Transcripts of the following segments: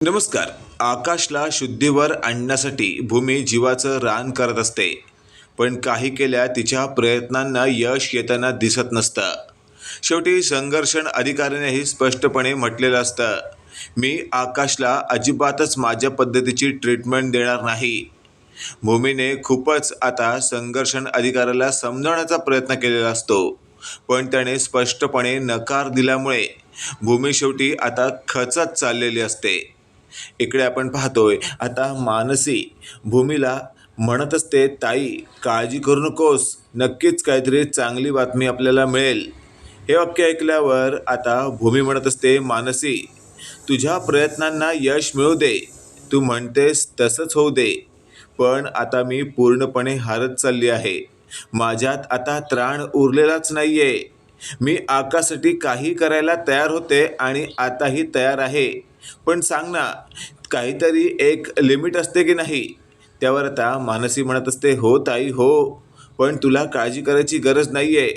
नमस्कार. आकाशला शुद्धीवर आणण्यासाठी भूमी जीवाचं रान करत असते, पण काही केल्या तिच्या प्रयत्नांना यश येताना दिसत नसतं. शेवटी संघर्षण अधिकाऱ्यानेही स्पष्टपणे म्हटलेलं असतं, मी आकाशला अजिबातच माझ्या पद्धतीची ट्रीटमेंट देणार नाही. भूमीने खूपच आता संघर्षण अधिकाऱ्याला समजावण्याचा प्रयत्न केलेला असतो, पण त्याने स्पष्टपणे नकार दिल्यामुळे भूमी शेवटी आता खचत चाललेली असते. इकडे आपण पाहतोय आता मानसी भूमीला म्हणत असते, ताई काळजी करू नकोस, नक्कीच काहीतरी चांगली बातमी आपल्याला मिळेल. हे वाक्य ऐकल्यावर आता भूमी म्हणत असते, मानसी तुझ्या प्रयत्नांना यश मिळू दे, तू म्हणतेस तसंच होऊ दे. पण आता मी पूर्णपणे हारत चालली आहे. माझ्यात आता त्राण उरलेलाच नाहीये. मी आकाशासाठी काही करायला तयार होते आणि आताही तयार आहे. पण सांग ना, काहीतरी एक लिमिट असते की नाही? त्यावर आता मानसी म्हणत असते, हो ताई हो, पण तुला काळजी करायची गरज नाही आहे,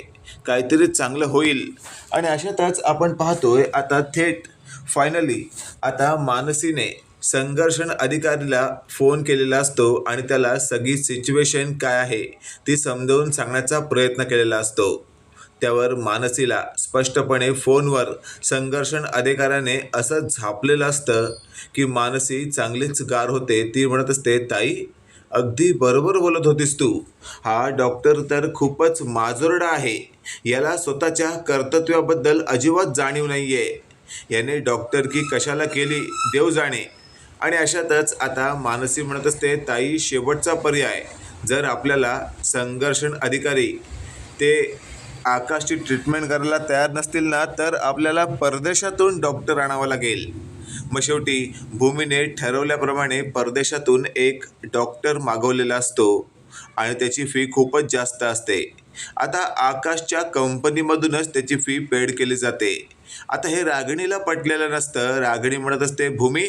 काहीतरी चांगलं होईल. आणि अशातच आपण पाहतोय आता थेट फायनली आता मानसीने संघर्षण अधिकारीला फोन केलेला असतो आणि त्याला सगळी सिच्युएशन काय आहे ती समजावून सांगण्याचा प्रयत्न केलेला असतो. त्यावर मानसीला स्पष्टपणे फोनवर संघर्षण अधिकाऱ्याने असं झापलेलं असतं की मानसी चांगलीच गार होते. ती म्हणत असते, ताई अगदी बरोबर बोलत होतीस तू. हा डॉक्टर तर खूपच माजोरडा आहे. याला स्वतःच्या कर्तव्याबद्दल अजिबात जाणीव नाही आहे. याने डॉक्टरकी कशाला केली देव जाणे. आणि अशातच आता मानसी म्हणत असते, ताई शेवटचा पर्याय, जर आपल्याला संघर्षण अधिकारी ते आकाशची ट्रीटमेंट करायला तयार नसतील ना, तर आपल्याला परदेशातून डॉक्टर आणावा लागेल. मग शेवटी भूमीने ठरवल्याप्रमाणे परदेशातून एक डॉक्टर मागवलेला असतो आणि त्याची फी खूपच जास्त असते. आता आकाशच्या कंपनीमधूनच त्याची फी पेड केली जाते. आता हे रागिणीला पटलेलं नसतं. रागिणी म्हणत असते, भूमी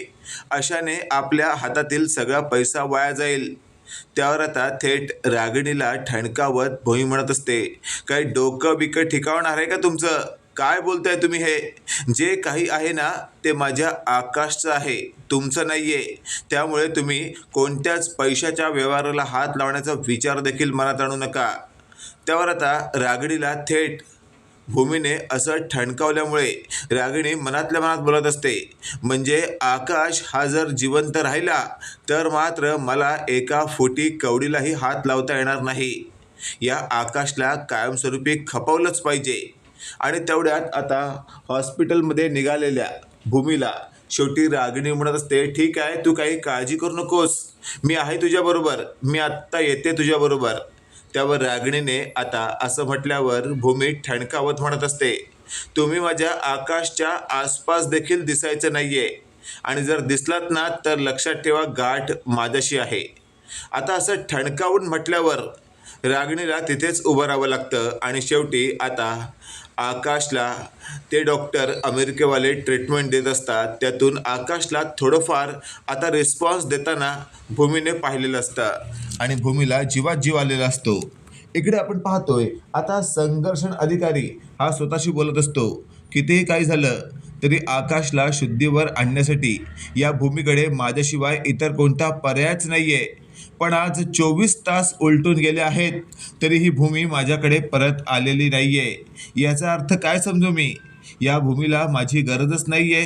अशाने आपल्या हातातील सगळा पैसा वाया जाईल. त्यावर आता थेट रागिणीला ठणकावत भूमी म्हणत असते, काही डोकं बिकं ठिकावणार आहे का तुमचं? काय बोलताय तुम्ही? हे जे काही आहे ना ते माझ्या आकाशचं आहे, तुमचं नाही आहे. त्यामुळे तुम्ही कोणत्याच पैशाच्या व्यवहाराला हात लावण्याचा विचार देखील मनात आणू नका. त्यावर आता रागिणीला थेट भूमीने असं ठणकावल्यामुळे रागिणी मनातल्या मनात बोलत असते, म्हणजे आकाश हा जर जिवंत राहिला तर मात्र मला एका फुटी कवडीलाही हात लावता येणार नाही. या आकाशला कायमस्वरूपी खपवलंच पाहिजे. आणि तेवढ्यात आता हॉस्पिटलमध्ये निघालेल्या भूमीला शेवटी रागिणी म्हणत असते, ठीक आहे, तू काही काळजी करू नकोस, मी आहे तुझ्याबरोबर, मी आत्ता येते तुझ्याबरोबर. त्यावर रागिणीने आता असं म्हटल्यावर भूमी ठणकावत म्हणत असते, तुम्ही माझ्या आकाशच्या आसपास देखील दिसायचं नाहीये आणि जर दिसलात ना तर लक्षात ठेवा, गाठ माझ्याशी आहे. आता असं ठणकावून म्हटल्यावर रागिणीला तिथेच उभं राहावं लागतं. आणि शेवटी आता आकाशला ते डॉक्टर अमेरिकेवाले ट्रीटमेंट देत असतात. त्यातून आकाशला थोडंफार आता रिस्पॉन्स देताना भूमीने पाहिलेलं असतं आणि भूमीला जीवात जीव आलेला असतो. इकडे आपण पाहतोय आता संघर्षण अधिकारी हा स्वतःशी बोलत असतो, कितीही काही झालं तरी आकाशला शुद्धीवर आणण्यासाठी या भूमीकडे माझ्याशिवाय इतर कोणता पर्यायच नाहीये. पण आज 24 तास उलटून गेले आहेत तरी ही भूमी माझ्याकडे परत आलेली नाहीये. याचा अर्थ काय समजू मी? या भूमीला माझी गरजच नाहीये.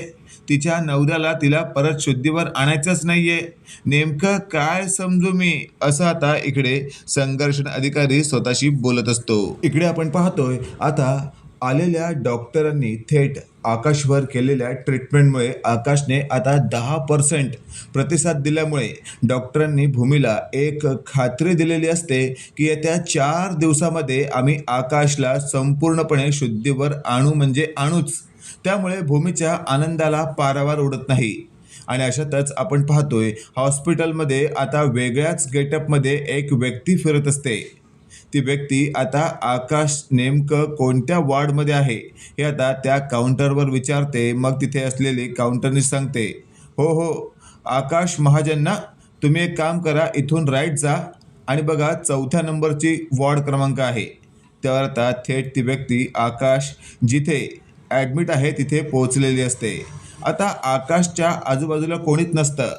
तिच्या नवऱ्याला तिला परत शुद्धीवर आणायचंच नाहीये. नेमकं काय समजू मी? असं आता इकडे संघर्षण अधिकारी स्वतःशी बोलत असतो. इकडे आपण पाहतोय आता आलेल्या डॉक्टरांनी थेट आकाशवर केलेल्या ट्रीटमेंटमुळे आकाशने आता 10% प्रतिसाद दिल्यामुळे डॉक्टरांनी भूमीला एक खात्री दिलेली असते की येत्या 4 दिवसामध्ये आम्ही आकाशला संपूर्णपणे शुद्धीवर आणू म्हणजे आणूच. त्यामुळे भूमीच्या आनंदाला पारावार उडत नाही. आणि अशातच आपण पाहतोय हॉस्पिटलमध्ये आता वेगळ्याच गेटअपमध्ये एक व्यक्ती फिरत असते. ती व्यक्ती आता आकाश नेमकं कोणत्या वॉर्डमध्ये आहे हे आता त्या काउंटरवर विचारते. मग तिथे असलेली काउंटरनी सांगते, हो हो आकाश महाजन ना, तुम्ही एक काम करा, इथून राईट जा आणि बघा 4थ्या नंबरची वॉर्ड क्रमांक आहे. त्यावर आता थेट ती व्यक्ती आकाश जिथे ॲडमिट आहे तिथे पोहोचलेली असते. आता आकाशच्या आजूबाजूला कोणीच नसतं,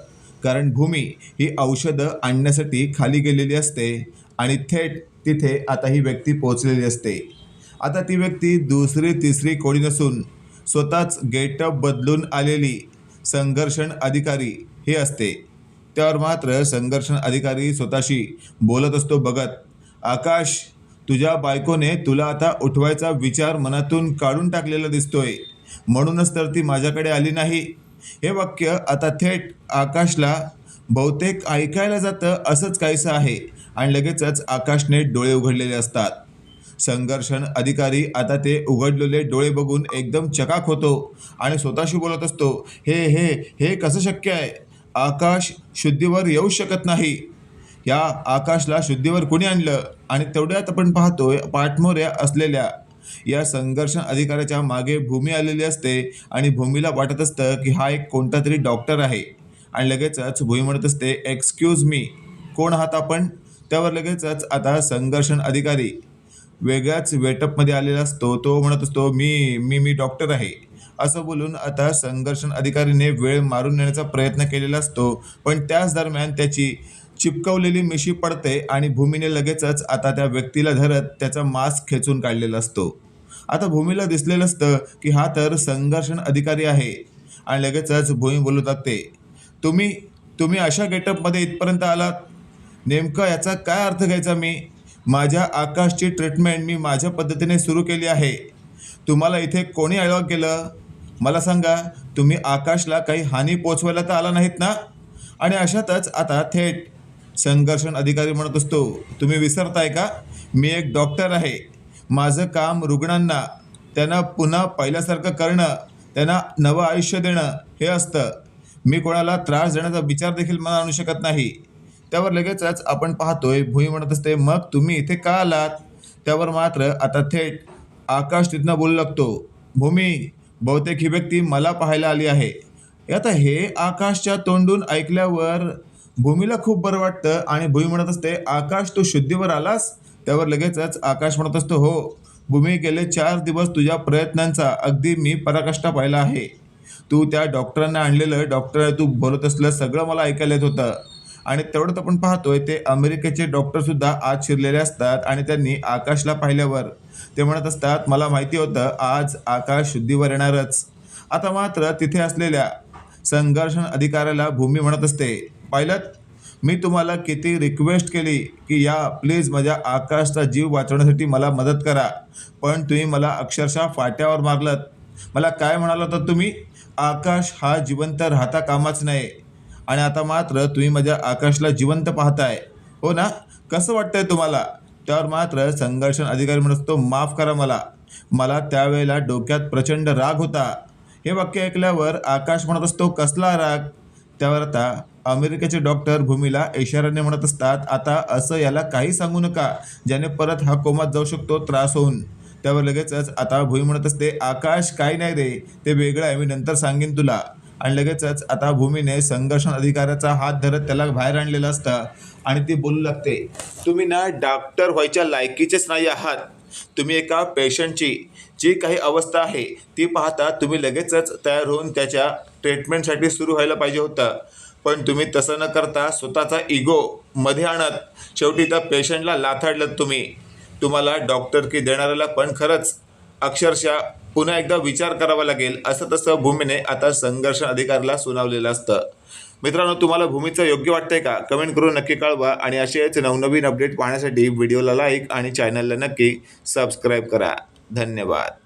कारण भूमी ही औषधं आणण्यासाठी खाली गेलेली असते आणि थेट तिथे आता ही व्यक्ती पोहोचलेली असते. आता ती व्यक्ती दुसरी तिसरी कोणी नसून स्वतःच गेटअप बदलून आलेली संघर्षण अधिकारी हे असते. त्यावर मात्र संघर्षण अधिकारी स्वतःशी बोलत असतो बघत, आकाश, तुझ्या बायकोने तुला आता उठवायचा विचार मनातून काढून टाकलेला दिसतोय, म्हणूनच तर ती माझ्याकडे आली नाही. हे वाक्य आता थेट आकाशला बहुतेक ऐकायला जातं असंच काहीसं आहे आणि लगेचच आकाशने डोळे उघडलेले असतात. संघर्षण अधिकारी आता ते उघडलेले डोळे बघून एकदम चकाक होतो आणि स्वतःशी बोलत असतो, हे हे हे कसं शक्य आहे? आकाश शुद्धीवर येऊ शकत नाही. या आकाशला शुद्धीवर कोणी आणलं? आणि तेवढ्यात आपण पाहतोय पाठमोऱ्या असलेल्या या संघर्षण अधिकाऱ्याच्या मागे भूमी आलेली असते आणि भूमीला वाटत असतं की हा एक कोणता तरी डॉक्टर आहे. आणि लगेचच भूमी म्हणत असते, एक्सक्यूज मी, कोण आहात आपण? त्यावर लगेचच आता संघर्षण अधिकारी वेगळ्याच वेटअपमध्ये आलेला असतो. तो म्हणत असतो, मी मी मी डॉक्टर आहे. असं बोलून आता संघर्षण अधिकारीने वेळ मारून नेण्याचा प्रयत्न केलेला असतो, पण त्याच दरम्यान त्याची चिपकवलेली मिशी पडते आणि भूमीने लगेचच आता त्या व्यक्तीला धरत त्याचा मास्क खेचून काढलेला असतो. आता भूमीला दिसलेलं असतं की हा तर संघर्षण अधिकारी आहे आणि लगेचच भूमी बोलू लागते, तुम्ही तुम्ही अशा गेटअपमध्ये इथपर्यंत आलात? नेमकं याचा काय अर्थ घ्यायचा मी? माझ्या आकाशची ट्रीटमेंट मी माझ्या पद्धतीने सुरू केली आहे. तुम्हाला इथे कोणी अडवलं केलं? मला सांगा, तुम्ही आकाशला काही हानी पोचवायला तर आला नाहीत ना? आणि अशातच आता थेट संघर्षण अधिकारी म्हणत असतो, तुम्ही विसरताय का? मी एक डॉक्टर आहे. माझं काम रुग्णांना त्यांना पुन्हा पहिल्यासारखं करणं, त्यांना नवं आयुष्य देणं हे असतं. मी कोणाला त्रास देण्याचा विचार देखील मला आणू शकत नाही. त्यावर लगेचच आपण पाहतोय भुई म्हणत असते, मग तुम्ही इथे का आलात? त्यावर मात्र आता थेट आकाश तिथनं बोलू लागतो, भूमी, बहुतेक ही व्यक्ती मला पाहायला आली आहे. आता हे आकाशच्या तोंडून ऐकल्यावर भूमीला खूप बरं वाटतं आणि भूमी म्हणत असते, आकाश तू शुद्धीवर आलास? त्यावर लगेचच आकाश म्हणत असतो, हो भूमी, गेले 4 दिवस तुझ्या प्रयत्नांचा अगदी मी पराकाष्ठा पाहिला आहे. तू त्या डॉक्टरांना आणलेलं, डॉक्टर तू बोलत असलं सगळं मला ऐकायला येत होतं. आणि तेवढंच आपण पाहतोय ते अमेरिकेचे डॉक्टरसुद्धा आत शिरलेले असतात आणि त्यांनी आकाशला पाहिल्यावर ते म्हणत असतात, मला माहिती होतं आज आकाश शुद्धीवर येणारच. आता मात्र तिथे असलेल्या संघर्षण अधिकाऱ्याला भूमी म्हणत असते, पाहिलंत, मी तुम्हाला किती रिक्वेस्ट केली की या प्लीज माझ्या आकाशचा जीव वाचवण्यासाठी मला मदत करा, पण तुम्ही मला अक्षरशः फाट्यावर मारलत. मला काय म्हणाला होता तुम्ही? आकाश हा जिवंत राहता कामाच नाही. आणि आता मात्र तुम्ही माझ्या आकाशला जिवंत पाहताय, हो ना? कसं वाटतंय तुम्हाला? त्यावर मात्र संघर्षण अधिकारी म्हणत असतो, माफ करा मला त्यावेळेला डोक्यात प्रचंड राग होता. हे वाक्य ऐकल्यावर आकाश म्हणत असतो, कसला राग? त्यावर आता अमेरिकेचे डॉक्टर भूमीला इशाऱ्याने म्हणत असतात, आता असं याला काही सांगू नका ज्याने परत हा कोमात जाऊ शकतो त्रास होऊन. त्यावर लगेचच आता भूमी म्हणत असते, आकाश काही नाही रे, ते वेगळं आहे, मी नंतर सांगेन तुला. आणि लगेचच आता भूमीने संघर्षण अधिकाऱ्याचा हात धरत त्याला बाहेर आणलेलं असतं आणि ती बोलू लागते, तुम्ही ना डॉक्टर व्हायच्या लायकीचेच नाही आहात. तुम्ही एका पेशंटची जी काही अवस्था आहे ती पाहता तुम्ही लगेचच तयार होऊन त्याच्या ट्रीटमेंटसाठी सुरू व्हायला पाहिजे होतं, पण तुम्ही तसं न करता स्वतःचा इगो मध्ये आणत शेवटी त्या पेशंटला लाथाडलं तुम्ही. तुम्हाला डॉक्टरकी देणाऱ्याला पण खरंच अक्षरशः पुन्हा एकदा विचार करावा लागेल, असं तसं भूमीने आता संघर्ष अधिकाऱ्याला सुनावलेलं असतं. मित्रांनो, तुम्हाला भूमीचं योग्य वाटतंय का? कमेंट करून नक्की कळवा आणि असेच नवनवीन अपडेट पाहण्यासाठी व्हिडिओला लाईक आणि चॅनलला नक्की सबस्क्राईब करा. धन्यवाद.